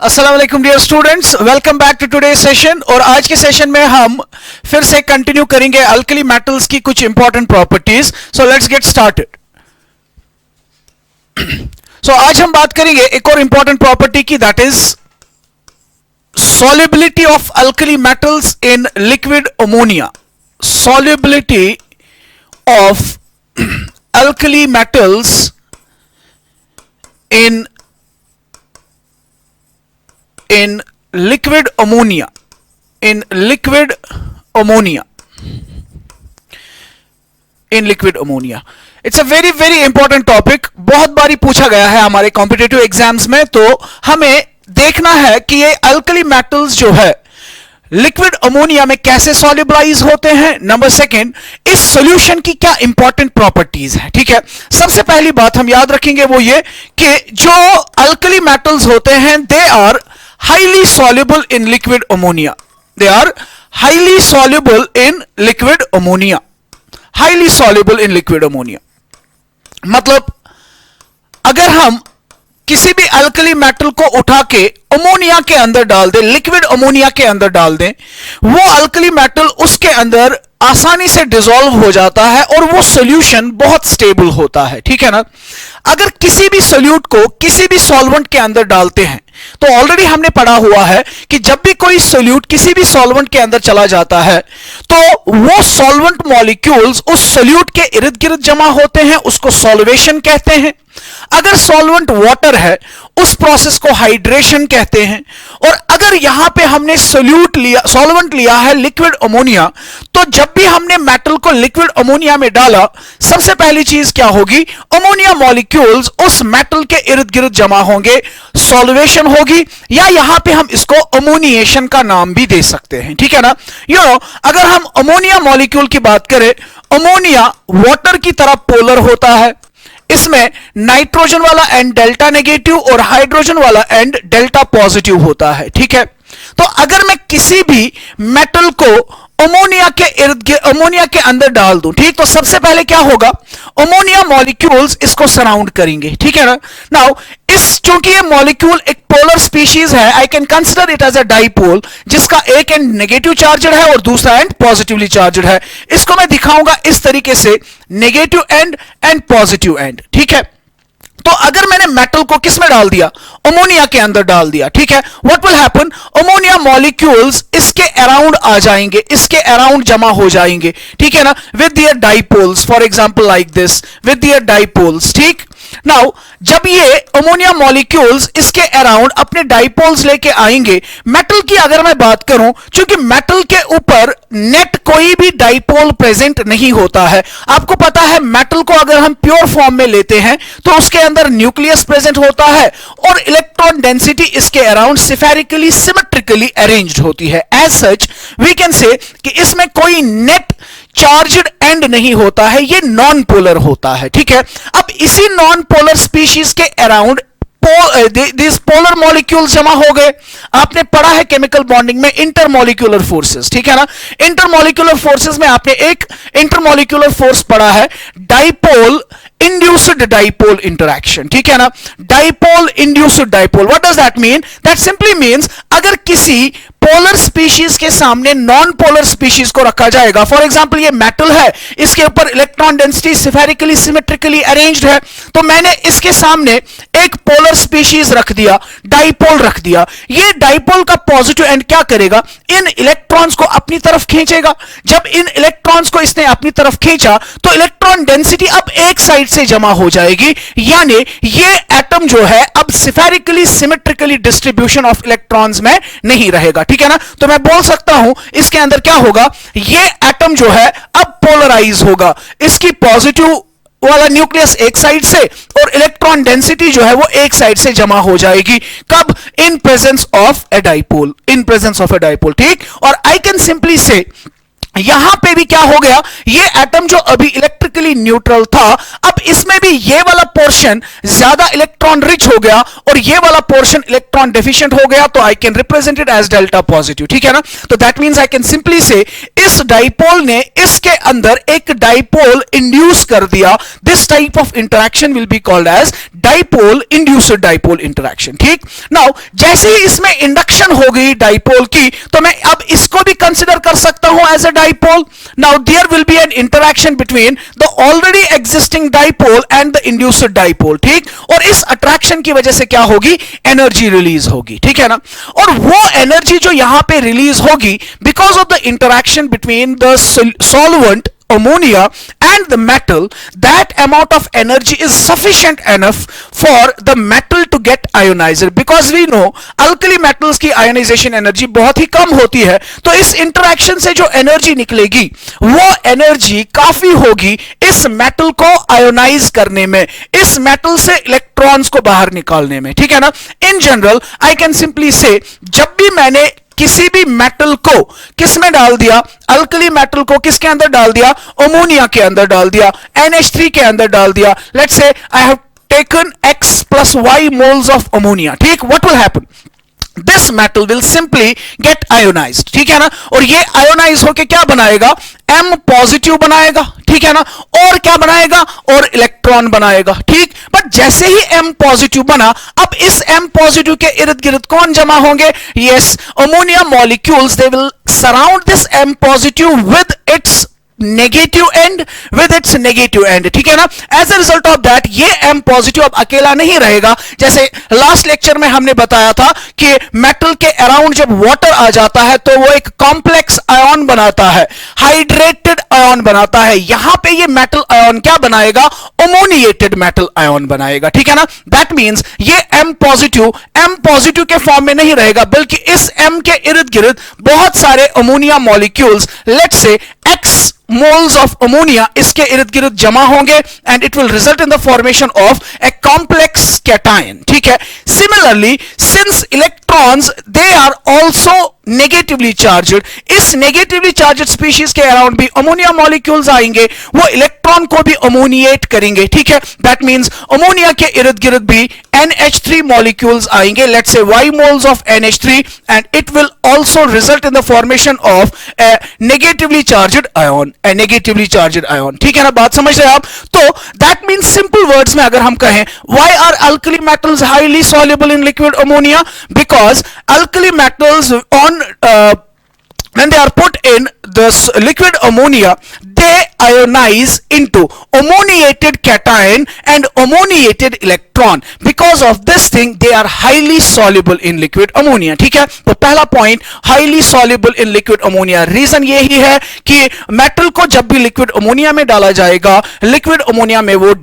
अस्सलाम वालेकुम dear students, welcome back to today session. और आज के सेशन में हम फिर से कंटिन्यू करेंगे अल्कली मेटल्स की कुछ important properties. So let's get started. So आज हम बात करेंगे एक और इंपॉर्टेंट प्रॉपर्टी की, that is solubility of alkali metals in liquid ammonia. Solubility of alkali metals in liquid ammonia. In liquid ammonia. In liquid ammonia. It's a very very important topic, बहुत बारी पूछा गया है हमारे कॉम्पिटिटिव एग्जाम्स में। तो हमें देखना है कि ये अल्कली मेटल्स जो है लिक्विड अमोनिया में कैसे सॉल्युबलाइज होते हैं। नंबर सेकंड, इस सॉल्यूशन की क्या इंपॉर्टेंट प्रॉपर्टीज है। ठीक है, सबसे पहली बात हम याद रखेंगे वो ये कि जो अल्कली मेटल्स होते हैं they are highly soluble in liquid ammonia. They are highly soluble in liquid ammonia. Highly soluble in liquid ammonia मतलब अगर हम किसी भी अल्कली मेटल को उठा के अमोनिया के अंदर डाल दें, लिक्विड अमोनिया के अंदर डाल दें, वो अल्कली मेटल उसके अंदर आसानी से डिसॉल्व हो जाता है और वो सॉल्यूशन बहुत स्टेबल होता है। ठीक है ना। अगर किसी भी सॉल्यूट को किसी भी सॉल्वेंट के अंदर डालते हैं तो ऑलरेडी हमने पढ़ा हुआ है कि जब भी कोई सॉल्यूट किसी भी सॉल्वेंट के अंदर चला जाता है तो वो सॉल्वेंट मॉलिक्यूल्स उस सॉल्यूट के इर्द गिर्द जमा होते हैं, उसको सॉल्वेशन कहते हैं। अगर सॉल्वेंट वाटर है उस प्रोसेस को हाइड्रेशन कहते हैं। और अगर यहां पे हमने सॉल्वेंट लिया है लिक्विड अमोनिया, तो जब भी हमने मेटल को लिक्विड अमोनिया में डाला, सबसे पहली चीज क्या होगी, अमोनिया मॉलिक्यूल्स उस मेटल के इर्द गिर्द जमा होंगे, सॉल्वेशन होगी, या यहां पे हम इसको अमोनिएशन का नाम भी दे सकते हैं। ठीक है ना। अगर हम अमोनिया मॉलिक्यूल की बात करें, अमोनिया वाटर की तरह पोलर होता है। इसमें नाइट्रोजन वाला एंड डेल्टा नेगेटिव और हाइड्रोजन वाला एंड डेल्टा पॉजिटिव होता है। ठीक है। तो अगर मैं किसी भी मेटल को अमोनिया के अंदर डाल दूं, ठीक, तो सबसे पहले क्या होगा, अमोनिया मॉलिक्यूल्स इसको सराउंड करेंगे। ठीक है ना। नाउ चूंकि ये मॉलिक्यूल एक पोलर स्पीशीज है, I can consider it as a dipole, जिसका एक एंड नेगेटिव चार्जड है और दूसरा एंड पॉजिटिवली चार्जड है। इसको मैं दिखाऊंगा इस तरीके से, negative and and positive end. ठीक है। तो अगर मैंने मेटल को किस में डाल दिया, अमोनिया के अंदर डाल दिया, ठीक है, what will happen, ammonia molecules इसके अराउंड आ जाएंगे, इसके अराउंड जमा हो जाएंगे। ठीक है ना, with their dipoles, for example like this, with their dipoles. ठीक। नाउ जब ये अमोनिया मॉलिक्यूल्स इसके अराउंड अपने डाइपोल्स लेके आएंगे, मेटल की अगर मैं बात करूं, क्योंकि मेटल के ऊपर नेट कोई भी डाइपोल प्रेजेंट नहीं होता है। आपको पता है मेटल को अगर हम प्योर फॉर्म में लेते हैं तो उसके अंदर न्यूक्लियस प्रेजेंट होता है और इलेक्ट्रॉन डेंसिटी इसके अराउंड सिफेरिकली सिमेट्रिकली अरेंज्ड होती है। As such we can say कि इसमें कोई नेट चार्जड एंड नहीं होता है, ये नॉन पोलर होता है। ठीक है। अब इसी नॉन पोलर स्पीशीज के अराउंड दिस पोलर मॉलिक्यूल्स जमा हो गए। आपने पढ़ा है केमिकल बॉन्डिंग में इंटरमॉलिक्यूलर फोर्सेस। ठीक है ना। इंटरमॉलिक्यूलर फोर्सेस में आपने एक इंटरमॉलिक्यूलर फोर्स पढ़ा है, डाइपोल इंड्यूस्ड डाइपोल इंटरैक्शन। ठीक है ना। Dipole induced dipole, what does that mean, that simply means अगर किसी पोलर स्पीशीज के सामने नॉन पोलर स्पीशीज को रखा जाएगा, फॉर एग्जांपल ये मेटल है, इसके ऊपर इलेक्ट्रॉन डेंसिटी सिफेरिकली सिमेट्रिकली अरेंज्ड है, तो मैंने इसके सामने एक पोलर स्पीशीज रख दिया, डाइपोल रख दिया। ये डाइपोल का पॉजिटिव एंड क्या करेगा, इन इलेक्ट्रॉन्स को अपनी तरफ खींचेगा। जब इन इलेक्ट्रॉन्स को इसने अपनी तरफ खींचा तो इलेक्ट्रॉन डेंसिटी अब एक साइड से जमा हो जाएगी, यानी ये एटम जो है अब सिफेरिकली सिमेट्रिकली डिस्ट्रीब्यूशन ऑफ इलेक्ट्रॉन्स में नहीं रहेगा। ठीक है ना। तो मैं बोल सकता हूं इसके अंदर क्या होगा, ये एटम जो है अब पोलराइज होगा, इसकी पॉजिटिव वाला न्यूक्लियस एक साइड से और इलेक्ट्रॉन डेंसिटी जो है वो एक साइड से जमा हो जाएगी। कब, इन presence of a dipole, in presence of a dipole. ठीक। और आई कैन सिंपली से यहां पे भी क्या हो गया, ये एटम जो अभी इलेक्ट्रिकली न्यूट्रल था, अब इसमें भी ये वाला पोर्शन ज्यादा इलेक्ट्रॉन रिच हो गया और ये वाला पोर्शन इलेक्ट्रॉन डेफिशिएंट हो गया, तो I can represent it as delta positive, ठीक है ना। तो that means I can simply से इस डाइपोल ने इसके अंदर एक डाइपोल इंड्यूस कर दिया। This type of interaction will be called as dipole induced dipole interaction, ठीक। नाउ जैसे ही इसमें इंडक्शन हो गई डाइपोल की, तो मैं अब इसको भी कंसिडर कर सकता हूं as a dipole. Now there will be an interaction between the already existing dipole and the induced dipole, ठीक। और इस अट्रैक्शन की वजह से क्या होगी, एनर्जी रिलीज होगी, ठीक है ना। और वो एनर्जी जो यहां पे रिलीज होगी because of the interaction between the solvent ammonia and the metal, that amount of energy is sufficient enough for the metal to get ionized, because we know alkali metals की ionization energy बहुत ही कम होती है। तो इस interaction से जो energy निकलेगी वो energy काफी होगी इस metal को ionize करने में, इस metal से electrons को बाहर निकालने में, ठीक है ना। In general I can simply say, जब भी मैंने किसी भी मेटल को किस में डाल दिया, अल्कली मेटल को किसके अंदर डाल दिया, अमोनिया के अंदर डाल दिया, NH3 के अंदर डाल दिया, let's say I have taken X plus Y moles of ammonia, ठीक। What will happen, this metal will simply get ionised, ठीक है ना। और ये आयोनाइज होके क्या बनाएगा, M पॉजिटिव बनाएगा, ठीक है ना। और क्या बनाएगा, और इलेक्ट्रॉन बनाएगा, ठीक। बट जैसे ही M पॉजिटिव बना, अब इस M पॉजिटिव के इर्द गिर्द कौन जमा होंगे, yes, ammonia molecules, they will surround this M positive with its negative end, with its negative end, ठीक है ना। As a result of that ये M पॉजिटिव अब अकेला नहीं रहेगा। जैसे लास्ट लेक्चर में हमने बताया था कि मेटल के अराउंड जब वाटर आ जाता है तो वो एक कॉम्प्लेक्स आयन बनाता है, हाइड्रेटेड आयन बनाता है। यहां पे ये मेटल आयन क्या बनाएगा, अमोनिएटेड मेटल आयन बनाएगा, ठीक है ना। दैट मींस ये M पॉजिटिव के फॉर्म में नहीं रहेगा, बल्कि इस M के इर्द गिर्द बहुत सारे ammonia molecules, let's say X moles of ammonia इसके इर्द गिर्द जमा होंगे and it will result in the formation of a complex cation, ठीक है। Similarly since electrons they are also negatively charged, इस नेगेटिवली चार्ज्ड स्पीशीज के अराउंड भी अमोनिया मॉलिक्यूल्स आएंगे, वो इलेक्ट्रॉन को भी अमोनिएट करेंगे, ठीक है। दैट मींस अमोनिया के इर्द गिर्द भी NH3 मॉलिक्यूल्स आएंगे, let's say Y moles of NH3, and it will also result in the formation of A negatively charged ion, A negatively charged ion, ठीक है ना। बात समझ रहे हैं आप। तो दैट मींस सिंपल वर्ड्स में अगर हम कहें, why are alkali metals highly soluble in liquid ammonia, because alkali metals on when they are put in this liquid ammonia, they ionize into ammoniated cation and ammoniated electron. Because of this thing they are highly soluble in liquid ammonia, ठीक है। तो पहला point, highly soluble in liquid ammonia, reason यही है कि metal को जब भी लिक्विड अमोनिया में डाला जाएगा, लिक्विड अमोनिया में वो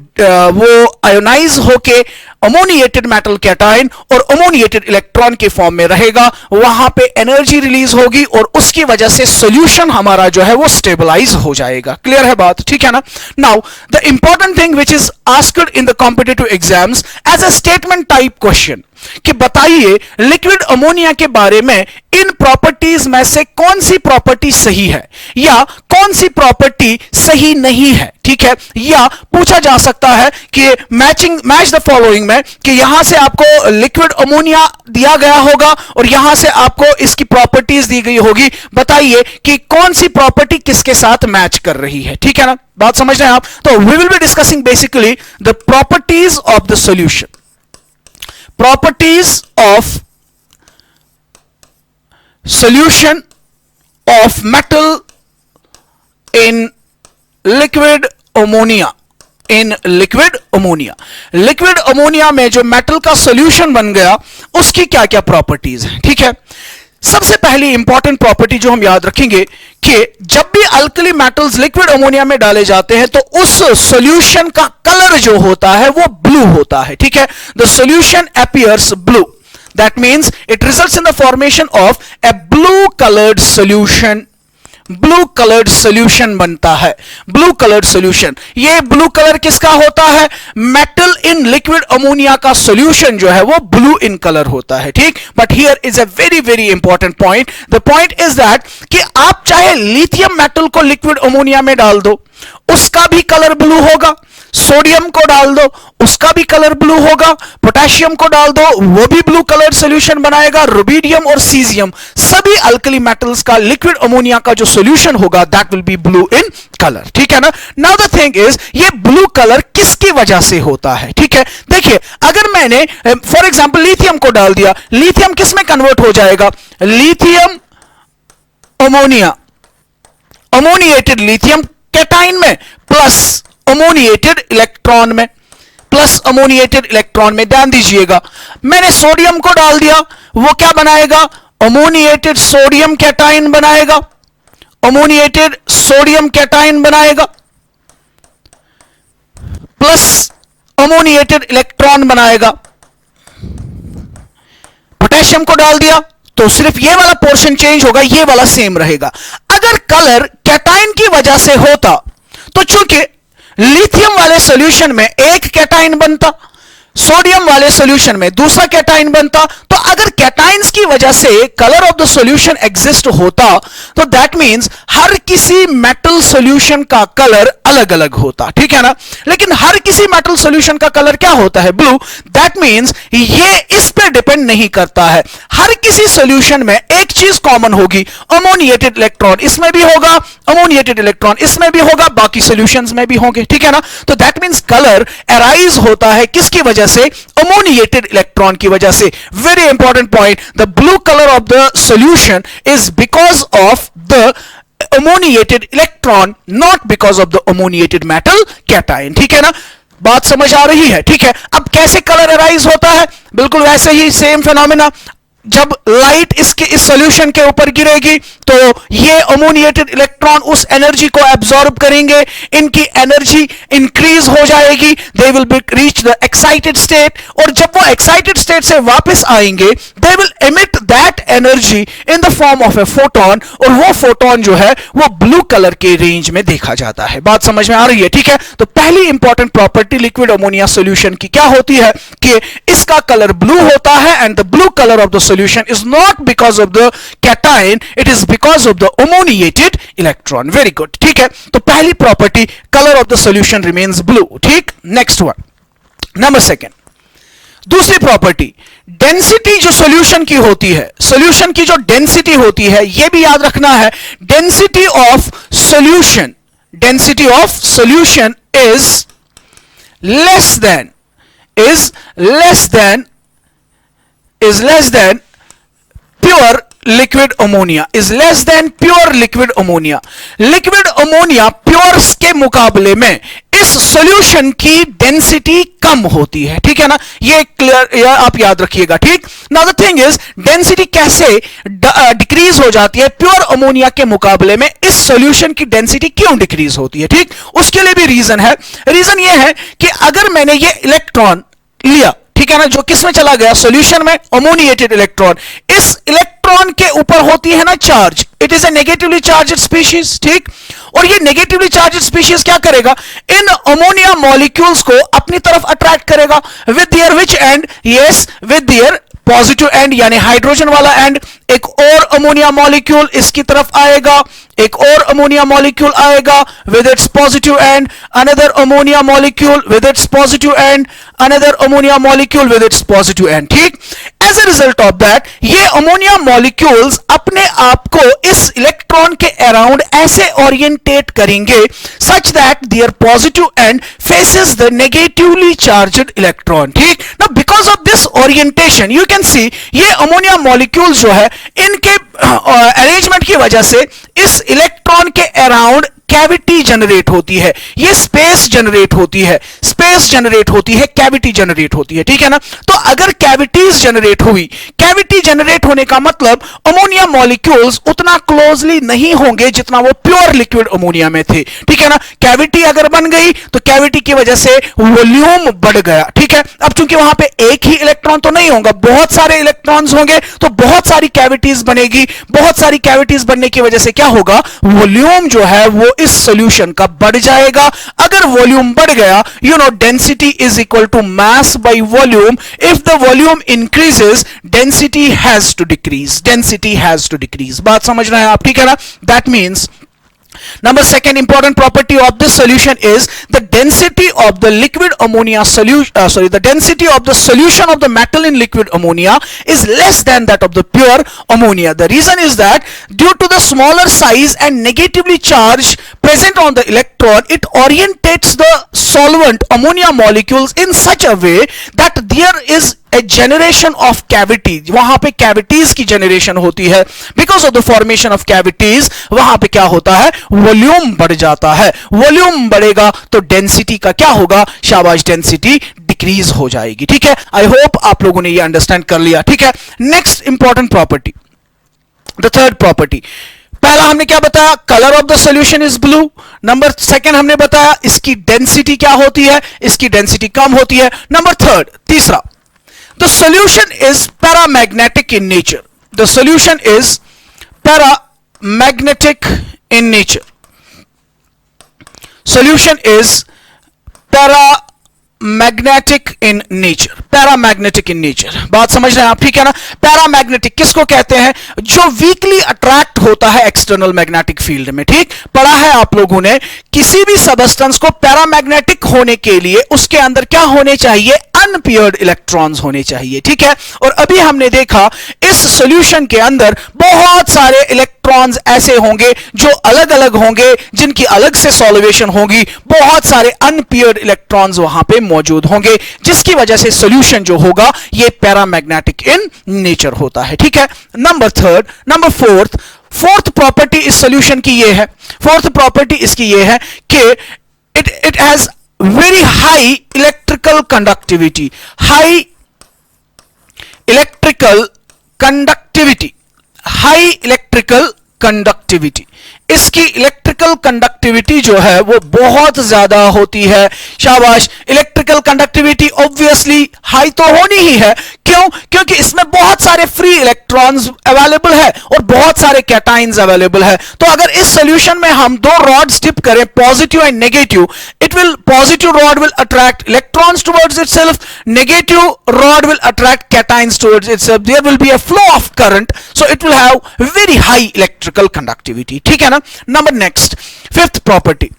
आयोनाइज होके अमोनिएटेड मेटल कैटायन और अमोनिएटेड इलेक्ट्रॉन के फॉर्म में रहेगा, वहां पे एनर्जी रिलीज होगी और उसकी वजह से सॉल्यूशन हमारा जो है वो स्टेबलाइज हो जाएगा। क्लियर है बात, ठीक है ना। Now the important thing which is asked in the competitive exams as a statement type question, कि बताइए लिक्विड अमोनिया के बारे में इन प्रॉपर्टीज में से कौन सी प्रॉपर्टी सही है या कौन सी प्रॉपर्टी सही नहीं है, ठीक है। या पूछा जा सकता है कि मैच द फॉलोइंग में, कि यहां से आपको लिक्विड अमोनिया दिया गया होगा और यहां से आपको इसकी प्रॉपर्टीज दी गई होगी, बताइए कि कौन सी प्रॉपर्टी किसके साथ मैच कर रही है, ठीक है ना। बात समझ रहे हैं आप। तो we will be discussing basically the properties of the solution, properties of solution of metal in liquid ammonia, in liquid ammonia, liquid ammonia में जो मेटल का सॉल्यूशन बन गया उसकी क्या क्या प्रॉपर्टीज हैं, ठीक है। सबसे पहली इंपॉर्टेंट प्रॉपर्टी जो हम याद रखेंगे कि जब भी अल्कली मेटल्स लिक्विड अमोनिया में डाले जाते हैं तो उस सॉल्यूशन का कलर जो होता है वो ब्लू होता है, ठीक है। The solution appears blue, that means it results in the formation of A blue coloured solution, blue coloured solution बनता है, ब्लू कलर्ड सॉल्यूशन। ये ब्लू कलर किसका होता है, मेटल इन लिक्विड अमोनिया का सॉल्यूशन जो है वो ब्लू इन कलर होता है, ठीक। But here is a very very important point, the point is that कि आप चाहे लिथियम मेटल को लिक्विड अमोनिया में डाल दो, उसका भी कलर ब्लू होगा, सोडियम को डाल दो, उसका भी कलर ब्लू होगा, पोटेशियम को डाल दो, वो भी ब्लू कलर सॉल्यूशन बनाएगा, रुबिडियम और सीजियम, सभी अल्कली मेटल्स का लिक्विड अमोनिया का जो सॉल्यूशन होगा that will be blue in colour, ठीक है ना। नाउ द थिंग इज, ये ब्लू कलर किसकी वजह से होता है, ठीक है। देखिए, अगर मैंने फॉर एग्जांपल लिथियम को डाल दिया, लिथियम किस में कन्वर्ट हो जाएगा, lithium ammonia, ammoniated lithium cation में प्लस अमोनिएटेड इलेक्ट्रॉन में, प्लस अमोनिएटेड इलेक्ट्रॉन में। ध्यान दीजिएगा, मैंने सोडियम को डाल दिया, वो क्या बनाएगा, अमोनिएटेड सोडियम कैटाइन बनाएगा, अमोनिएटेड सोडियम कैटाइन बनाएगा, प्लस अमोनिएटेड इलेक्ट्रॉन बनाएगा। पोटेशियम को डाल दिया तो सिर्फ ये वाला पोर्शन चेंज होगा, ये वाला सेम रहेगा। अगर कलर कैटाइन की वजह से होता तो चूंकि लिथियम वाले सॉल्यूशन में एक कैटाइन बनता, सोडियम वाले सॉल्यूशन में दूसरा कैटाइन बनता, तो अगर कैटाइन्स की वजह से colour of the solution exist होता तो दैट मींस हर किसी मेटल सॉल्यूशन का कलर अलग अलग होता, ठीक है ना। लेकिन हर किसी मेटल सॉल्यूशन का कलर क्या होता है, ब्लू। दैट मींस ये इस पे डिपेंड नहीं करता है, हर किसी सॉल्यूशन में एक चीज कॉमन होगी, अमोनिएटेड इलेक्ट्रॉन इसमें भी होगा, अमोनिएटेड इलेक्ट्रॉन इसमें भी होगा, बाकी सॉल्यूशंस में भी होंगे, ठीक है ना। तो दैट मींस कलर अराइज होता है किसकी वजह से, अमोनिएटेड इलेक्ट्रॉन की वजह से। Very important point, the blue colour of the solution is because of the ammoniated electron, not because of the ammoniated metal cation, ठीक है ना। बात समझ आ रही है, ठीक है। अब कैसे कलर अराइज होता है, बिल्कुल वैसे ही सेम फिनोमेना। जब लाइट इसके इस सॉल्यूशन के ऊपर गिरेगी तो ये अमोनिएटेड इलेक्ट्रॉन उस एनर्जी को एब्जॉर्ब करेंगे, इनकी एनर्जी इंक्रीज हो जाएगी, they will be reach the excited state, और जब वो एक्साइटेड स्टेट से वापस आएंगे they will emit that energy in the form of a photon, और वो फोटोन जो है वो ब्लू कलर के रेंज में देखा जाता है। बात समझ में आ रही है, ठीक है। तो पहली important property liquid ammonia solution की क्या होती है कि इसका कलर ब्लू होता है, and the blue colour of the solution is not because of the cation, it is because of the ammoniated electron. Very good, ठीक है। तो पहली property, color of the solution remains blue, ठीक। Next one, number second, दूसरी property, density जो solution की होती है, सॉल्यूशन की जो डेंसिटी होती है, यह भी याद रखना है, density of solution, density of solution is less than pure liquid ammonia, is less than pure liquid ammonia. Liquid ammonia pure के मुकाबले में इस सॉल्यूशन की डेंसिटी कम होती है, ठीक है ना। ये क्लियर, आप याद रखिएगा, ठीक। Now the thing is, density कैसे डिक्रीज हो जाती है प्योर अमोनिया के मुकाबले में, इस सॉल्यूशन की डेंसिटी क्यों डिक्रीज होती है, ठीक। उसके लिए भी रीजन है। रीजन ये है कि अगर मैंने ये इलेक्ट्रॉन लिया, ठीक है ना, जो किस में चला गया, सॉल्यूशन में, अमोनिएटेड इलेक्ट्रॉन, इस इलेक्ट्रॉन के ऊपर होती है ना charge, it is a negatively charged species, ठीक। और ये नेगेटिवली चार्ज्ड स्पीशीज क्या करेगा, इन अमोनिया मॉलिक्यूल्स को अपनी तरफ अट्रैक्ट करेगा, with their which end, yes, with their positive end, यानी हाइड्रोजन वाला एंड। एक और अमोनिया मॉलिक्यूल इसकी तरफ आएगा, एक और अमोनिया मॉलिक्यूल आएगा with its positive end, another ammonia molecule with its positive end, another ammonia molecule with its positive end, ठीक। As a result of that ये अमोनिया मॉलिक्यूल्स अपने आप को इस इलेक्ट्रॉन के अराउंड ऐसे ओरिएंटेट करेंगे such that their positive end faces the negatively charged electron, ठीक ना। Because of this orientation you can see ये अमोनिया मॉलिक्यूल्स जो है इनके अरेंजमेंट की वजह से इस इलेक्ट्रॉन के अराउंड कैविटी जनरेट होती है, ये स्पेस जनरेट होती है, स्पेस जनरेट होती है, कैविटी जनरेट होती है, ठीक है ना। तो अगर कैविटीज जनरेट हुई, कैविटी जनरेट होने का मतलब अमोनिया मॉलिक्यूल्स उतना क्लोजली नहीं होंगे जितना वो प्योर लिक्विड अमोनिया में थे, ठीक है ना। कैविटी अगर बन गई तो कैविटी की वजह से वॉल्यूम बढ़ गया, ठीक है। अब चूंकि वहां पे एक ही इलेक्ट्रॉन तो नहीं होगा, बहुत सारे इलेक्ट्रॉन्स होंगे, तो बहुत सारी कैविटीज बनेगी, बहुत सारी कैविटीज बनने की वजह से क्या होगा, वॉल्यूम जो है वो इस सॉल्यूशन का बढ़ जाएगा। अगर वॉल्यूम बढ़ गया, you know, density is equal to mass by volume. If the volume increases density has to decrease, density has to decrease. बात समझ रहे हैं आप, ठीक है ना। That means Number second important property of this solution is the density of the liquid ammonia solution. The density of the solution of the metal in liquid ammonia is less than that of the pure ammonia. The reason is that due to the smaller size and negatively charge present on the electron, it orientates the solvent ammonia molecules in such a way that there is a generation of cavity. वहां पे cavities की generation होती है. Because of the formation of cavities, वहां पे क्या होता है, वॉल्यूम बढ़ जाता है. वॉल्यूम बढ़ेगा तो डेंसिटी का क्या होगा, शाबाश, डेंसिटी डिक्रीज हो जाएगी. ठीक है, आई होप आप लोगों ने ये अंडरस्टैंड कर लिया. ठीक है, next important property, the third property. पहला हमने क्या बताया, colour of the solution is blue. Number second हमने बताया इसकी डेंसिटी क्या होती है, इसकी डेंसिटी कम होती है. नंबर थर्ड, तीसरा, the solution is paramagnetic in nature. The solution is paramagnetic in nature. Solution is paramagnetic in nature. Paramagnetic in nature. बात समझ रहे हैं आप, ठीक है ना. पैरामैग्नेटिक किसको कहते हैं, जो वीकली अट्रैक्ट होता है एक्सटर्नल मैग्नेटिक फील्ड में. ठीक, पढ़ा है आप लोगों ने, किसी भी सबस्टेंस को पैरामैग्नेटिक होने के लिए उसके अंदर क्या होने चाहिए, अनपेयर्ड इलेक्ट्रॉन्स होने चाहिए. ठीक है, और अभी हमने देखा इस सॉल्यूशन के अंदर बहुत सारे इलेक्ट्रॉन्स ऐसे होंगे जो अलग अलग होंगे, जिनकी अलग से सॉल्वेशन होगी. बहुत सारे अनपेयर्ड इलेक्ट्रॉन्स वहां पे मौजूद होंगे, जिसकी वजह से सॉल्यूशन जो होगा ये पैरामैग्नेटिक इन नेचर होता है. ठीक है, number third. Number fourth property इस सॉल्यूशन की ये है, फोर्थ प्रॉपर्टी इसकी ये है कि it has very high electrical conductivity. High electrical conductivity. High electrical conductivity. इसकी इलेक्ट्रिकल कंडक्टिविटी जो है वो बहुत ज्यादा होती है. शाबाश, इलेक्ट्रिकल कंडक्टिविटी ऑब्वियसली हाई तो होनी ही है. क्यों, क्योंकि इसमें बहुत सारे फ्री इलेक्ट्रॉन्स अवेलेबल है और बहुत सारे कैटाइंस अवेलेबल है. तो अगर इस सॉल्यूशन में हम दो रॉड्स डिप करें, positive and negative, positive rod will attract electrons towards itself, negative rod will attract cations towards itself. There will be a flow of current, so it will have very high electrical conductivity. ठीक है ना. Number next, fifth property,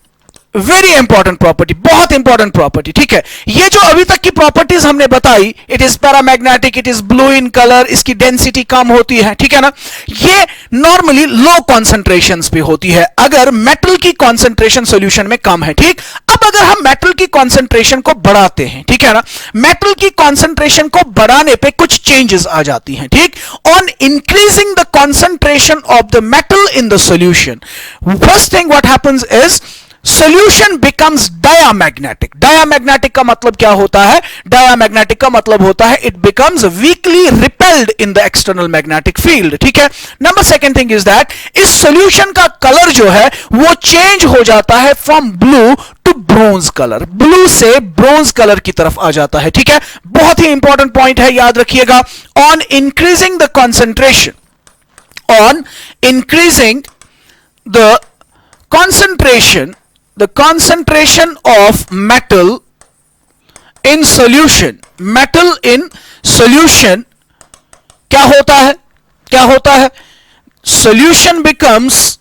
very important property, बहुत important property. ठीक है, ये जो अभी तक की प्रॉपर्टीज हमने बताई, it is paramagnetic, it is blue in colour, इसकी डेंसिटी कम होती है. ठीक है ना, ये नॉर्मली लो कॉन्सेंट्रेशंस पे होती है अगर मेटल की कॉन्सेंट्रेशन सॉल्यूशन में कम है. ठीक, अब अगर हम मेटल की कॉन्सेंट्रेशन को बढ़ाते हैं, ठीक है ना, मेटल की कॉन्सेंट्रेशन को बढ़ाने पे कुछ चेंजेस आ जाती हैं. ठीक, on increasing the concentration of the metal in the solution, first thing what happens is solution becomes diamagnetic. Diamagnetic का मतलब क्या होता है, diamagnetic का मतलब होता है it becomes weakly repelled in the external magnetic field. ठीक है. Number second thing is that इस solution का कलर जो है वो चेंज हो जाता है from blue to bronze color. Blue से ब्रोंज कलर की तरफ आ जाता है. ठीक है, बहुत ही इंपॉर्टेंट पॉइंट है, याद रखिएगा. On increasing the concentration, on increasing the concentration of metal in solution, metal in solution क्या होता है, क्या होता है, solution becomes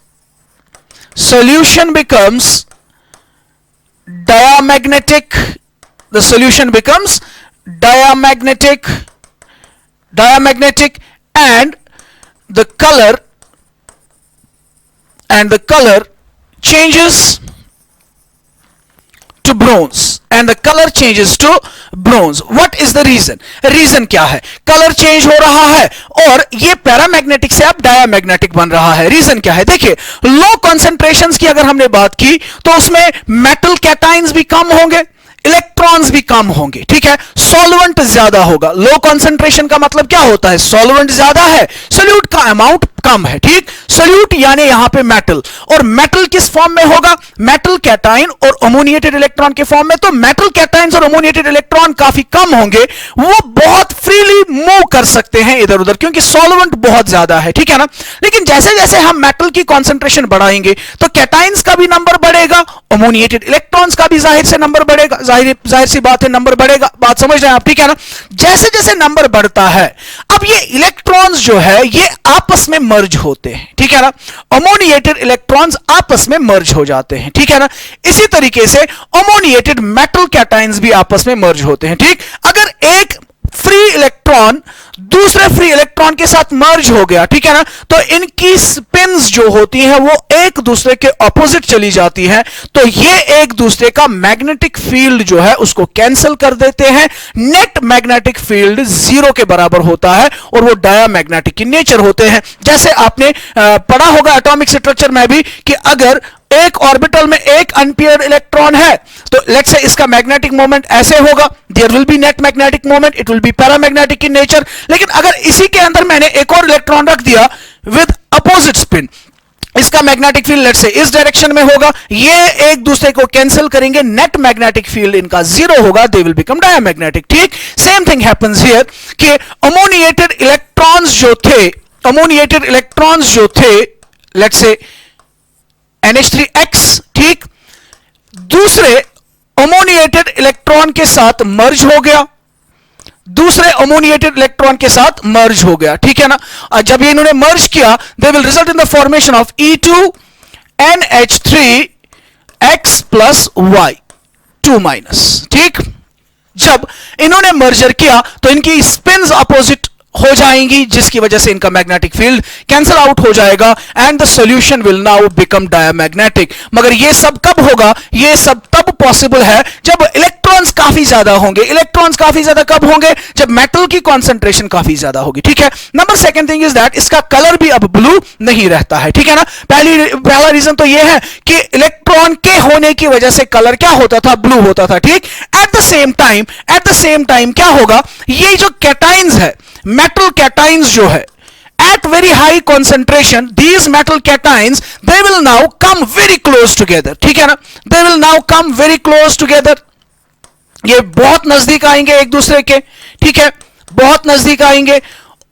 diamagnetic. The solution becomes diamagnetic and the color changes to bronze, and the color changes to bronze. What is the reason? Reason क्या है, colour change हो रहा है और ये पैरामैग्नेटिक से अब डायमैग्नेटिक बन रहा है. रीजन क्या है, देखिए, लो कॉन्सेंट्रेशंस की अगर हमने बात की तो उसमें मेटल कैटाइंस भी कम होंगे, इलेक्ट्रॉन्स भी कम होंगे. ठीक है, सॉल्वेंट ज्यादा होगा. लो कॉन्सेंट्रेशन का मतलब क्या होता है, सॉल्वेंट ज्यादा है, सोल्यूट का अमाउंट कम है. ठीक, सोल्यूट यानी यहां पे मेटल, और मेटल किस फॉर्म में होगा, मेटल कैटाइन और अमोनिएटेड इलेक्ट्रॉन के फॉर्म में. तो मेटल कैटाइंस और अमोनिएटेड इलेक्ट्रॉन काफी कम होंगे, वो बहुत फ्रीली मूव कर सकते हैं इधर उधर, क्योंकि सॉल्वेंट बहुत ज्यादा है, ठीक है ना। लेकिन जैसे जैसे हम मेटल की कॉन्सेंट्रेशन बढ़ाएंगे तो कैटाइंस का भी नंबर बढ़ेगा, अमोनिएटेड इलेक्ट्रॉन्स का भी जाहिर से नंबर बढ़ेगा, जाहिर सी बात है नंबर बढ़ेगा, बात समझ रहे हैं आप, ठीक है ना। जैसे जैसे नंबर बढ़ता है, अब ये इलेक्ट्रॉन्स जो है ये आपस में मर्ज होते हैं, ठीक है ना। अमोनिएटेड इलेक्ट्रॉन्स आपस में मर्ज हो जाते हैं, ठीक है ना। इसी तरीके से अमोनिएटेड मेटल कैटाइंस भी आपस में मर्ज होते हैं, ठीक। अगर एक फ्री इलेक्ट्रॉन दूसरे फ्री इलेक्ट्रॉन के साथ मर्ज हो गया, ठीक है ना, तो इनकी स्पिन्स जो होती हैं वो एक दूसरे के ऑपोजिट चली जाती हैं, तो ये एक दूसरे का मैग्नेटिक फील्ड जो है उसको कैंसिल कर देते हैं। नेट मैग्नेटिक फील्ड 0 के बराबर होता है और वो डायामैग्नेटिक इन नेचर होते हैं। जैसे आपने पढ़ा होगा एटॉमिक स्ट्रक्चर में भी कि अगर एक ऑर्बिटल में एक अनपेयर्ड इलेक्ट्रॉन है तो लेट्स से इसका मैग्नेटिक मोमेंट ऐसे होगा, there will be net magnetic moment, it will be paramagnetic in nature. लेकिन अगर इसी के अंदर मैंने एक और इलेक्ट्रॉन रख दिया विद अपोजिट स्पिन, इसका मैग्नेटिक फील्ड लेट्स से इस डायरेक्शन में होगा, ये एक दूसरे को कैंसिल करेंगे, नेट मैग्नेटिक फील्ड इनका 0 होगा, दे विल बिकम डायामैग्नेटिक, ठीक। सेम थिंग हैपेंस हियर कि अमोनिएटेड इलेक्ट्रॉन्स जो थे लेट्स से NH3X, ठीक, दूसरे अमोनिएटेड इलेक्ट्रॉन के साथ मर्ज हो गया, दूसरे अमोनिएटेड इलेक्ट्रॉन के साथ मर्ज हो गया, ठीक है ना। जब ये इन्होंने मर्ज किया they will result in the formation of E2NH3X plus Y 2-, ठीक। जब इन्होंने मर्जर किया तो इनकी स्पिन्स अपोजिट हो जाएंगी, जिसकी वजह से इनका मैग्नेटिक फील्ड कैंसिल आउट हो जाएगा and the solution will now become diamagnetic. मगर ये सब कब होगा? ये सब तब पॉसिबल है जब इलेक्ट्रॉन्स काफी ज्यादा होंगे। इलेक्ट्रॉन्स काफी ज्यादा कब होंगे? जब मेटल की कॉन्सेंट्रेशन काफी ज्यादा होगी, ठीक है। Number second thing is that इसका कलर भी अब ब्लू नहीं रहता है, ठीक है ना। पहला रीजन तो ये है कि इलेक्ट्रॉन के होने की वजह से कलर क्या होता था? ब्लू होता था, ठीक। एट द सेम टाइम क्या होगा? ये जो कैटाइंस है, मेटल कैटाइंस जो है, at very high concentration these metal cations they will now come very close together, ठीक है ना। they will now come very close together, ये बहुत नजदीक आएंगे एक दूसरे के, ठीक है, बहुत नजदीक आएंगे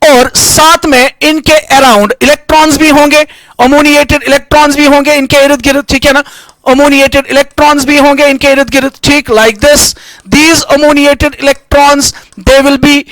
और साथ में इनके अराउंड इलेक्ट्रॉन्स भी होंगे, अमोनिएटेड इलेक्ट्रॉन्स भी होंगे इनके इर्द गिर्द, ठीक है ना। अमोनिएटेड इलेक्ट्रॉन्स भी होंगे इनके इर्द गिर्द, ठीक, like this these ammoniated electrons they will be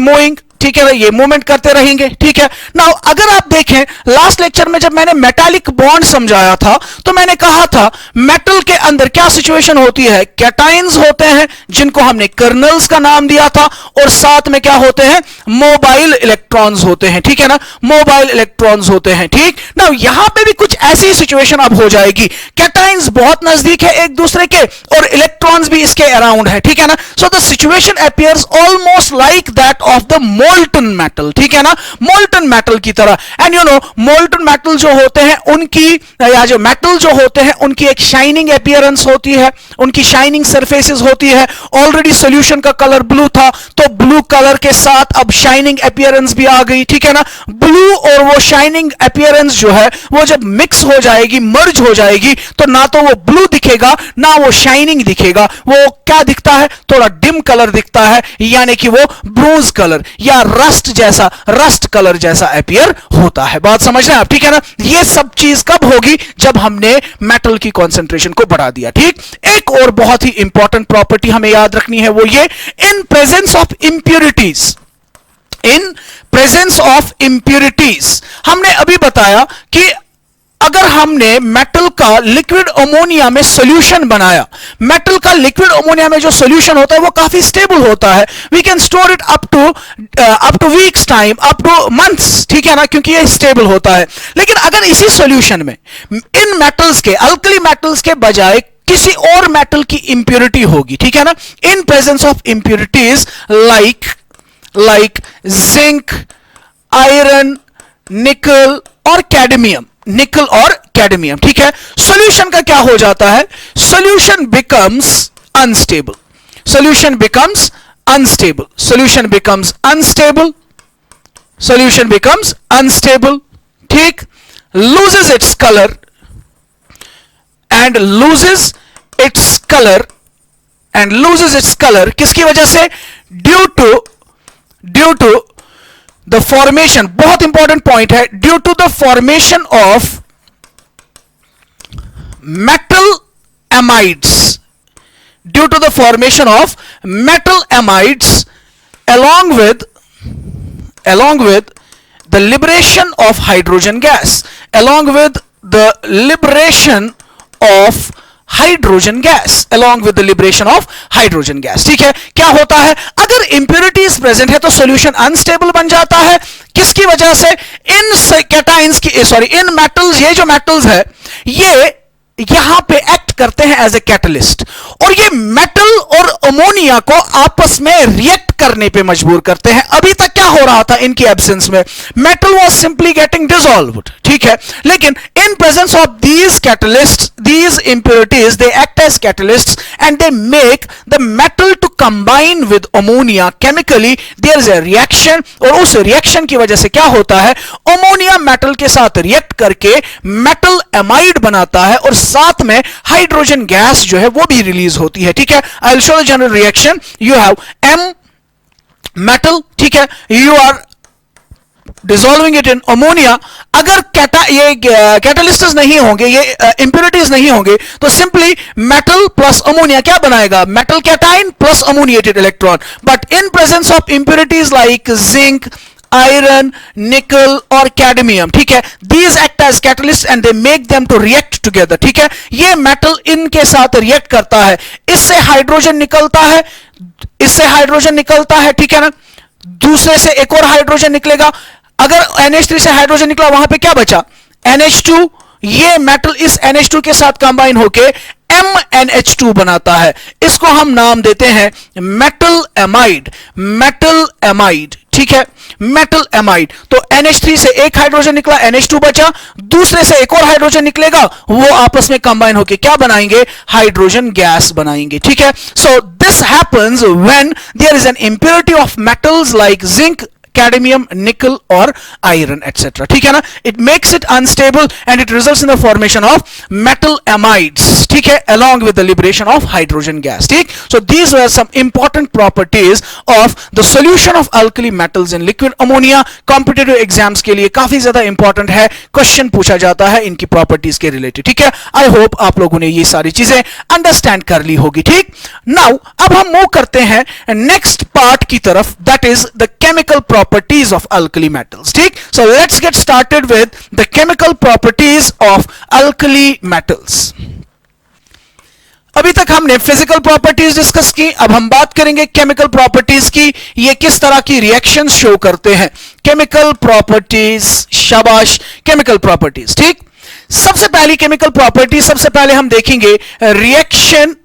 moving, ठीक है, ये मूवमेंट करते रहेंगे, ठीक है। नाउ अगर आप देखें लास्ट लेक्चर में जब मैंने मेटालिक बॉन्ड समझाया था तो मैंने कहा था मेटल के अंदर क्या सिचुएशन होती है? कैटाइंस होते हैं जिनको हमने कर्नल्स का नाम दिया था और साथ में क्या होते हैं? मोबाइल इलेक्ट्रॉन्स होते हैं, ठीक है ना, मोबाइल इलेक्ट्रॉन्स होते हैं, ठीक। नाउ यहां पे भी कुछ ऐसी सिचुएशन अब हो जाएगी, कैटाइंस बहुत नजदीक है एक दूसरे के और इलेक्ट्रॉन्स भी इसके अराउंड है, ठीक है ना। So the situation appears almost like that of the molten metal, ठीक है ना, मोल्टन मेटल की तरह। And you know molten metal जो होते हैं उनकी या जो मेटल जो होते हैं उनकी एक शाइनिंग अपीयरेंस होती है, उनकी शाइनिंग सरफेसेस होती है। ऑलरेडी सॉल्यूशन का कलर ब्लू था तो ब्लू कलर के साथ अब शाइनिंग अपीयरेंस भी आ गई, ठीक है ना। ब्लू और वो शाइनिंग अपीयरेंस जो है वो जब मिक्स हो जाएगी, मर्ज हो जाएगी, तो ना तो वो ब्लू दिखेगा ना वो शाइनिंग दिखेगा, वो क्या दिखता है? थोड़ा डिम कलर दिखता है, यानी कि वो ब्रोंज कलर या रस्ट कलर जैसा अपीयर होता है। बात समझ रहे हैं आप, ठीक है ना। ये सब चीज कब होगी? जब हमने मेटल की कंसंट्रेशन को बढ़ा दिया, ठीक। एक और बहुत ही इंपॉर्टेंट प्रॉपर्टी हमें याद रखनी है, वो ये इन प्रेजेंस ऑफ इंप्यूरिटीज हमने अभी बताया कि अगर हमने मेटल का लिक्विड अमोनिया में सॉल्यूशन बनाया, मेटल का लिक्विड अमोनिया में जो सॉल्यूशन होता है वो काफी स्टेबल होता है, we can store it up to weeks time, up to months, ठीक है ना, क्योंकि ये स्टेबल होता है। लेकिन अगर इसी सॉल्यूशन में इन मेटल्स के, अल्कली मेटल्स के बजाय किसी और मेटल की इंप्योरिटी होगी, ठीक है ना, इन presence of impurities like zinc, iron, nickel और कैडमियम, ठीक है, सॉल्यूशन का क्या हो जाता है? सॉल्यूशन बिकम्स अनस्टेबल, ठीक, loses its color किसकी वजह से? Due to due to the formation, बहुत इंपॉर्टेंट पॉइंट है, due to the formation of metal amides, due to the formation of metal amides along with the liberation of hydrogen gas, along with the liberation of hydrogen gas, along with the liberation of hydrogen gas. ठीक है, क्या होता है अगर impurities present है तो solution unstable बन जाता है. किसकी वजह से? इन कैटाइंस की, सॉरी इन मेटल्स, ये जो मेटल्स है ये यहां पे एक्ट करते हैं एज ए कैटलिस्ट, और ये मेटल और अमोनिया को आपस में रिएक्ट करने पे मजबूर करते हैं. अभी तक क्या हो रहा था इनकी एब्सेंस में? Metal was simply getting dissolved. ठीक है, लेकिन in presence of these catalysts, these impurities, they act as catalysts and they make the metal to combine with ammonia chemically. There is a reaction, और उस reaction की वजह से क्या होता है, अमोनिया मेटल के साथ रिएक्ट करके मेटल एमाइड बनाता है, और साथ में हाइड्रोजन गैस जो है वो भी रिलीज होती है. ठीक है, I will show the general reaction. You have M metal, ठीक है, you are dissolving it in ammonia. अगर ये कैटलिस्ट्स नहीं होंगे, ये इंप्योरिटीज नहीं होंगे, तो सिंपली मेटल प्लस अमोनिया क्या बनाएगा? Metal cation plus ammoniated electron. But in presence of impurities like zinc, iron, nickel और कैडमियम, ठीक है, these act as catalyst and they make them to react together. ठीक है, ये मेटल इनके साथ रिएक्ट करता है, इससे हाइड्रोजन निकलता है, इससे हाइड्रोजन निकलता है. ठीक है ना, दूसरे से एक और हाइड्रोजन निकलेगा. अगर NH3 से हाइड्रोजन निकला, वहां पे क्या बचा? NH2. ये मेटल इस NH2 के साथ कंबाइन होके MnH2 बनाता है. इसको हम नाम देते हैं मेटल एमाइड. मेटल एमाइड, ठीक है, मेटल एमाइड. तो NH3 से एक हाइड्रोजन निकला, NH2 बचा, दूसरे से एक और हाइड्रोजन निकलेगा, वो आपस में कंबाइन होके क्या बनाएंगे? हाइड्रोजन गैस बनाएंगे. ठीक है, so this happens when there is an impurity of metals like zinc, cadmium, nickel or iron etc. ठीक है ना, it makes it unstable and it results in the formation of metal amides. ठीक है, along with the liberation of hydrogen gas. ठीक, so these were some important properties of the solution of alkali metals in liquid ammonia. Competitive exams के लिए काफी ज्यादा important है, question पूछा जाता है इनकी प्रॉपर्टीज के रिलेटेड. ठीक है, आई होप आप लोगों ने ये सारी चीजें अंडरस्टैंड कर ली होगी. ठीक, नाउ अब हम मूव करते हैं नेक्स्ट पार्ट की तरफ, that is the chemical properties of alkali metals. ठीक, so let's get started with the chemical properties of alkali metals. अभी तक हमने फिजिकल प्रॉपर्टीज डिस्कस की, अब हम बात करेंगे केमिकल प्रॉपर्टीज की. ये किस तरह की रिएक्शंस शो करते हैं? केमिकल प्रॉपर्टीज, शाबाश, केमिकल प्रॉपर्टीज. ठीक, सबसे पहली केमिकल प्रॉपर्टी, सबसे पहले हम देखेंगे रिएक्शन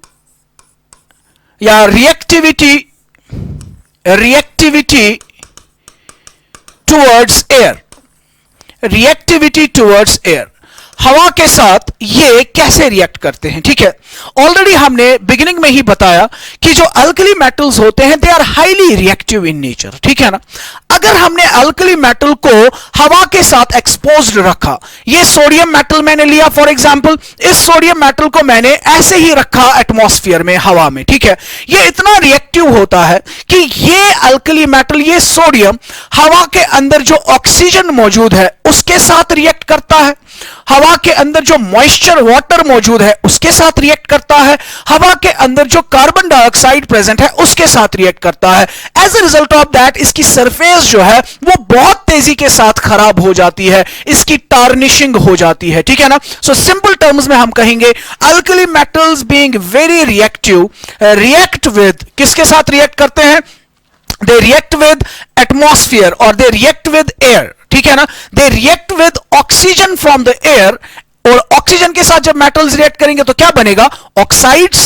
या reactivity towards air. Reactivity towards air, हवा के साथ ये कैसे रिएक्ट करते हैं? ठीक है, ऑलरेडी हमने बिगिनिंग में ही बताया कि जो अल्कली मेटल्स होते हैं they are highly reactive in nature. ठीक है ना, अगर हमने अल्कली मेटल को हवा के साथ एक्सपोज्ड रखा, ये सोडियम मेटल मैंने लिया फॉर एग्जांपल, इस सोडियम मेटल को मैंने ऐसे ही रखा एटमॉस्फेयर में, हवा में. ठीक है, ये इतना रिएक्टिव होता है कि ये अल्कली मेटल, ये सोडियम हवा के अंदर जो ऑक्सीजन मौजूद है उसके साथ रिएक्ट करता है, हवा के अंदर जो मॉइस्चर वाटर मौजूद है उसके साथ रिएक्ट करता है, हवा के अंदर जो कार्बन डाइऑक्साइड प्रेजेंट है उसके साथ रिएक्ट करता है. As a result of that इसकी सरफेस जो है वो बहुत तेजी के साथ खराब हो जाती है, इसकी टार्निशिंग हो जाती है. ठीक है ना, सो सिंपल टर्म्स में हम कहेंगे alkali metals being very reactive react with, किसके साथ रिएक्ट करते हैं? They react with atmosphere or they react with air. ठीक है ना, they react with oxygen from the air, और ऑक्सीजन के साथ जब मेटल्स रिएक्ट करेंगे तो क्या बनेगा? ऑक्साइड्स.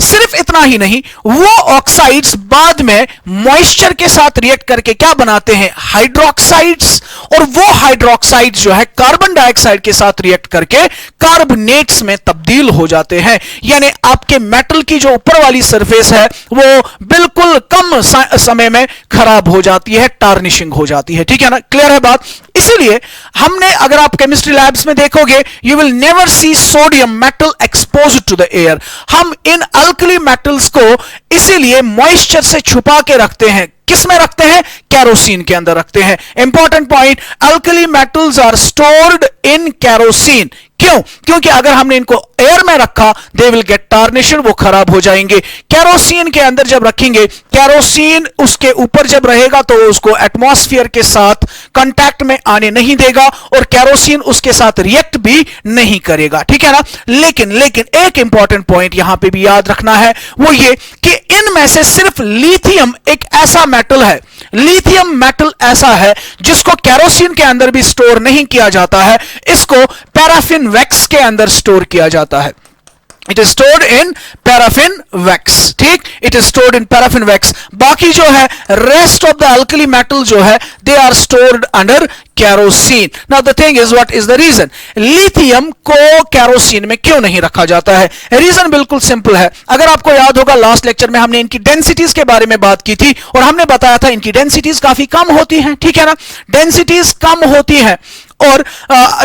सिर्फ इतना ही नहीं, वो ऑक्साइड्स बाद में मॉइस्चर के साथ रिएक्ट करके क्या बनाते हैं? हाइड्रोक्साइड्स. और वो हाइड्रोक्साइड्स जो है कार्बन डाइऑक्साइड के साथ रिएक्ट करके कार्बोनेट्स में तब्दील हो जाते हैं. यानी आपके मेटल की जो ऊपर वाली सरफेस है वो बिल्कुल कम समय में खराब हो जाती है, टार्निशिंग हो जाती है. ठीक है ना, क्लियर है बात? इसीलिए हमने, अगर आप केमिस्ट्री लैब्स में देखोगे, you will never see sodium metal exposed to the air. हम इन अल्कली मेटल्स को इसीलिए मॉइस्चर से छुपा के रखते हैं। किस में रखते हैं? केरोसिन के अंदर रखते हैं। Important point, alkali metals are stored in kerosene. क्यों? क्योंकि अगर हमने इनको एयर में रखा, दे विल गेट टार्निश्ड, वो खराब हो जाएंगे। केरोसिन के अंदर जब रखेंगे, केरोसिन उसके ऊपर जब रहेगा तो उसको एटमॉस्फेयर के साथ कांटेक्ट में आने नहीं देगा और केरोसिन उसके साथ रिएक्ट भी नहीं करेगा, ठीक है ना। लेकिन एक इंपॉर्टेंट पॉइंट यहां पे भी याद रखना है, वो ये कि इनमें से सिर्फ लिथियम एक ऐसा मेटल है, लिथियम मेटल ऐसा है जिसको केरोसिन के अंदर भी स्टोर नहीं किया जाता है। इसको पैराफिन वैक्स के अंदर स्टोर किया जाता है। It is stored in paraffin wax, ठीक, it is stored in paraffin wax. बाकी जो है rest of the alkali metal जो है, they are stored under kerosene. Now the thing is, what is the reason? Lithium को kerosene में क्यों नहीं रखा जाता है? रीजन बिल्कुल सिंपल है। अगर आपको याद होगा, लास्ट लेक्चर में हमने इनकी डेंसिटीज के बारे में बात की थी और हमने बताया था इनकी डेंसिटीज काफी कम होती हैं, ठीक है ना। डेंसिटीज कम होती हैं और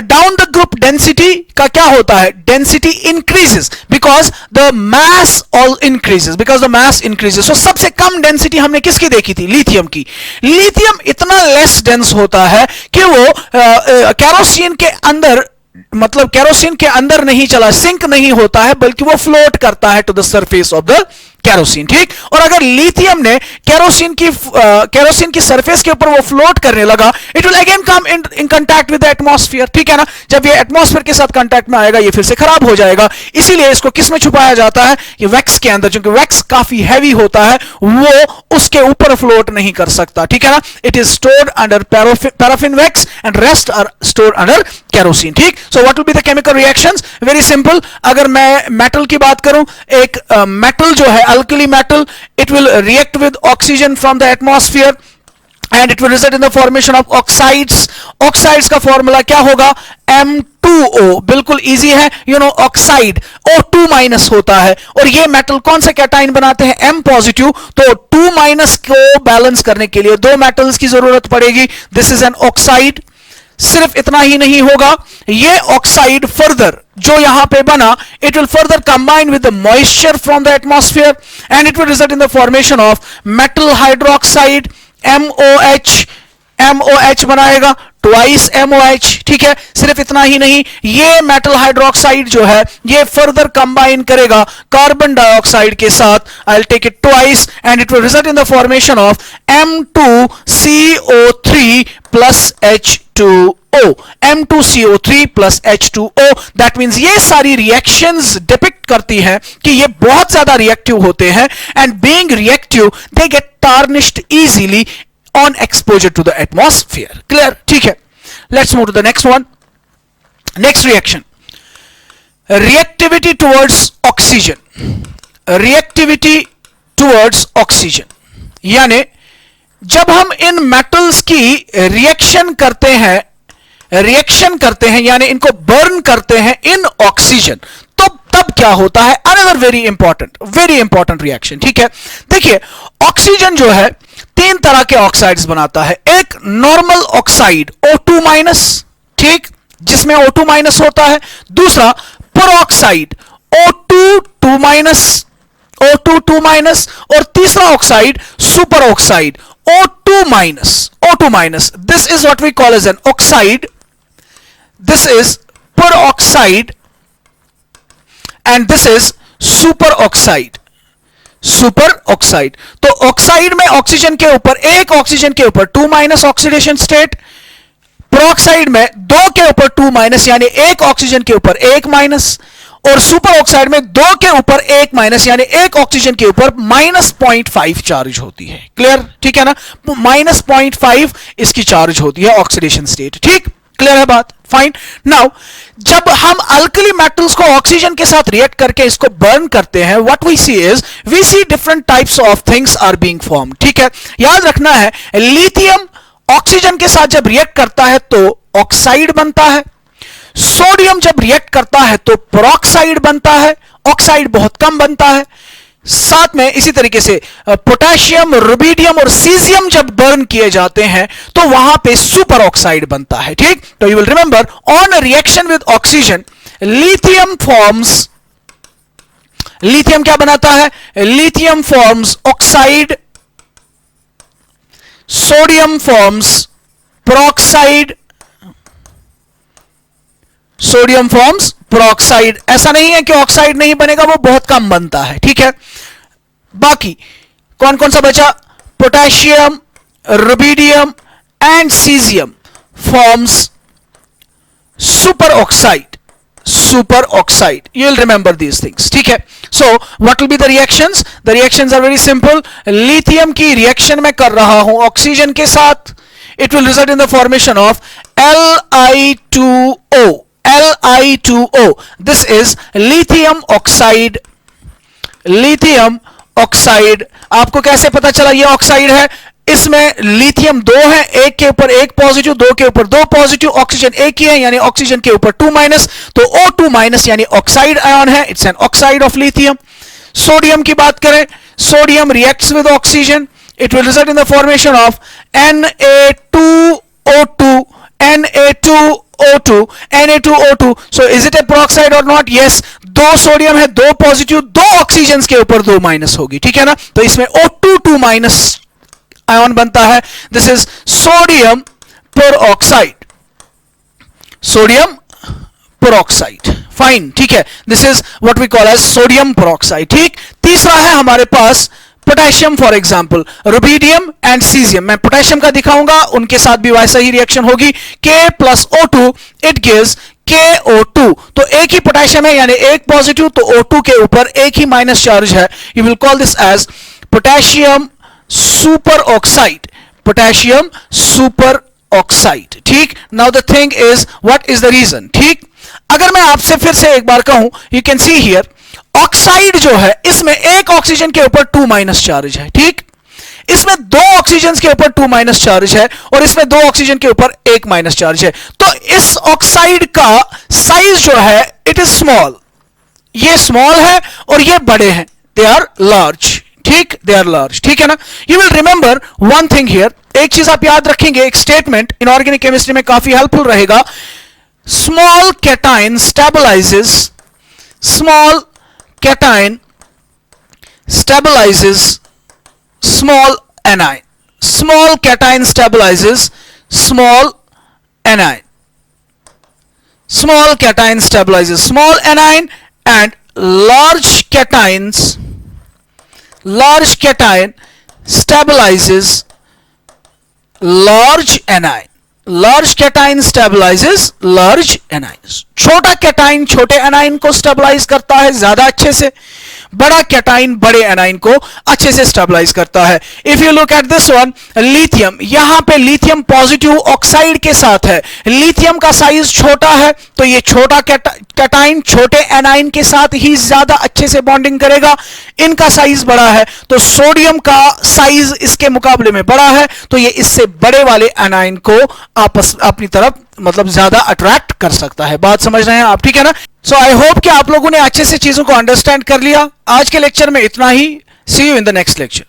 डाउन द ग्रुप डेंसिटी का क्या होता है? Density increases because the mass all increases, because the mass increases. तो सबसे कम डेंसिटी हमने किसकी देखी थी? लिथियम की। लिथियम इतना लेस डेंस होता है कि वो केरोसिन के अंदर, मतलब केरोसिन के अंदर नहीं चला, सिंक नहीं होता है, बल्कि वो फ्लोट करता है to the surface of the kerosene, ठीक। और अगर लिथियम ने केरोसिन की सरफेस के ऊपर वो फ्लोट करने लगा, it will again come in contact with the atmosphere, ठीक है ना। जब ये एटमॉस्फेयर के साथ कांटेक्ट में आएगा, ये फिर से खराब हो जाएगा। इसीलिए इसको किस में छुपाया जाता है? ये वैक्स के अंदर, क्योंकि वैक्स काफी हैवी होता है, वो उसके ऊपर फ्लोट नहीं कर सकता, ठीक है ना। It is stored under paraffin wax and rest are stored under kerosene, ठीक। So what will be the chemical reactions? Very simple. अगर मैं मेटल की बात करूं, एक मेटल जो है alkali metal, it will react with oxygen from the atmosphere and it will result in the formation of oxides. Oxides का formula क्या होगा? M2O। बिल्कुल इजी है, you know, oxide O2 minus होता है और ये मेटल कौन सा कैटाइन बनाते हैं? M positive. तो 2 माइनस को बैलेंस करने के लिए दो मेटल्स की जरूरत पड़ेगी। This is an oxide. सिर्फ इतना ही नहीं होगा, ये ऑक्साइड फर्दर जो यहां पे बना, it will further combine with the moisture from the atmosphere and it will result in the formation of metal hydroxide, MOH बनाएगा, ट्वाइस MOH, ठीक है। सिर्फ इतना ही नहीं, ये मेटल हाइड्रोक्साइड जो है, ये फर्दर कंबाइन करेगा कार्बन डाइऑक्साइड के साथ, I will take it twice and it will result in the formation of M2CO3 plus H2O, M2CO3 plus H2O। That means ये सारी रिएक्शंस डिपिक्ट करती हैं कि ये बहुत ज्यादा रिएक्टिव होते हैं and being reactive they get tarnished easily on exposure to the atmosphere. Clear? ठीक है। Let's move to the next one. Next reaction. Reactivity towards oxygen. Reactivity towards oxygen. यानी जब हम इन मेटल्स की रिएक्शन करते हैं यानी इनको बर्न करते हैं इन ऑक्सीजन, तो तब क्या होता है? अनदर वेरी इंपॉर्टेंट रिएक्शन, ठीक है। देखिए, ऑक्सीजन जो है तीन तरह के ऑक्साइड्स बनाता है। एक नॉर्मल ऑक्साइड O2 माइनस, ठीक, जिसमें O2 माइनस होता है। दूसरा peroxide O2 2 minus, O2 minus. और तीसरा oxide super oxide O2 minus. This is what we call as an oxide, this is peroxide and this is super oxide. तो oxide में oxygen के ऊपर, एक ऑक्सीजन के ऊपर 2 माइनस ऑक्सीडेशन स्टेट, पेरोक्साइड में 2 के ऊपर 2 माइनस यानी एक ऑक्सीजन के ऊपर 1 माइनस, और सुपर ऑक्साइड में 2 के ऊपर 1 माइनस यानी एक ऑक्सीजन के ऊपर -0.5 चार्ज होती है। क्लियर? ठीक है ना, -0.5 इसकी चार्ज होती है ऑक्सीडेशन स्टेट। ठीक, क्लियर है बात? फाइन। नाउ जब हम अल्कली मेटल्स को ऑक्सीजन के साथ रिएक्ट करके इसको बर्न करते हैं, what we see is, we see different types of things are being formed. ठीक है, याद रखना है, लिथियम ऑक्सीजन के साथ जब रिएक्ट करता है तो ऑक्साइड बनता है। सोडियम जब रिएक्ट करता है तो पेरोक्साइड बनता है, ऑक्साइड बहुत कम बनता है। साथ में इसी तरीके से पोटेशियम, रुबिडियम और सीजियम जब बर्न किए जाते हैं तो वहां पे सुपर ऑक्साइड बनता है। ठीक, तो you will remember, on reaction with oxygen lithium lithium क्या बनाता है? Lithium forms oxide, sodium forms peroxide, sodium forms peroxide. ऐसा नहीं है कि ऑक्साइड नहीं बनेगा, वो बहुत कम बनता है, ठीक है। बाकी कौन कौन सा बचा? Potassium, rubidium and caesium forms super oxide, super oxide. You will remember these things, ठीक है। So what will be the reactions? The reactions are very simple. Lithium की रिएक्शन में कर रहा हूं ऑक्सीजन के साथ, it will result in the formation of Li2O. Li2O. This is lithium oxide. Lithium oxide. आपको कैसे पता चला ये ऑक्साइड है? इसमें लिथियम दो है, एक के ऊपर एक पॉजिटिव, दो के ऊपर दो पॉजिटिव, ऑक्सीजन एक ही है यानी ऑक्सीजन के ऊपर 2 माइनस, तो O2 माइनस यानी ऑक्साइड आयन है, it's an oxide of lithium. Sodium की बात करें, sodium reacts with oxygen, it will result in the formation of Na2O2, Na2O2, Na2O2. So is it a peroxide or not? Yes. दो sodium है, दो positive, दो oxygen के ऊपर दो माइनस होगी, ठीक है ना। तो इसमें O2 2 माइनस आयन बनता है। This is sodium peroxide, sodium peroxide, fine, ठीक है। This is what we call as sodium peroxide, ठीक। तीसरा है हमारे पास potassium, for example rubidium and caesium. मैं पोटेशियम का दिखाऊंगा, उनके साथ भी वैसा ही रिएक्शन होगी। K plus O2 it gives KO2। तो एक ही पोटेशियम है यानी एक पॉजिटिव, तो O2 के ऊपर एक ही माइनस चार्ज है। You will call this as potassium super oxide, potassium super oxide, ठीक। Now the thing is what is the reason, ठीक। अगर मैं आपसे फिर से एक बार कहूं, you can see here oxide जो है इसमें एक ऑक्सीजन के ऊपर 2 माइनस चार्ज है, ठीक। इसमें दो ऑक्सीजन के ऊपर 2 माइनस चार्ज है और इसमें दो ऑक्सीजन के ऊपर 1 माइनस चार्ज है। तो इस ऑक्साइड का साइज जो है इट इज स्मॉल, ये स्मॉल है और ये बड़े हैं, दे आर लार्ज, ठीक, दे आर लार्ज, ठीक है ना। You will remember one thing here, एक चीज आप याद रखेंगे, एक स्टेटमेंट इनऑर्गेनिक केमिस्ट्री में काफी हेल्पफुल रहेगा। Small cation stabilises, small cation stabilizes small anion, small cation stabilizes small anion, small cation stabilizes small anion, and large cation stabilizes large anion, large cation stabilizes large anions। छोटा cation छोटे A9 को stabilise करता है ज्यादा अच्छे से, बड़ा cation बड़े एनाइन को अच्छे से स्टेबलाइज करता है। If you look at this one, lithium, यहां पे लिथियम पॉजिटिव ऑक्साइड के साथ है, लिथियम का साइज छोटा है तो ये छोटा कैटाइन छोटे एनाइन के साथ ही ज्यादा अच्छे से बॉन्डिंग करेगा। इनका साइज बड़ा है तो सोडियम का साइज इसके मुकाबले में बड़ा है, तो ये इससे बड़े वाले एनाइन को आपस अपनी तरफ मतलब ज्यादा अट्रैक्ट कर सकता है। बात समझ रहे हैं आप, ठीक है ना। सो आई होप कि आप लोगों ने अच्छे से चीजों को अंडरस्टैंड कर लिया। आज के लेक्चर में इतना ही। See you in the next lecture.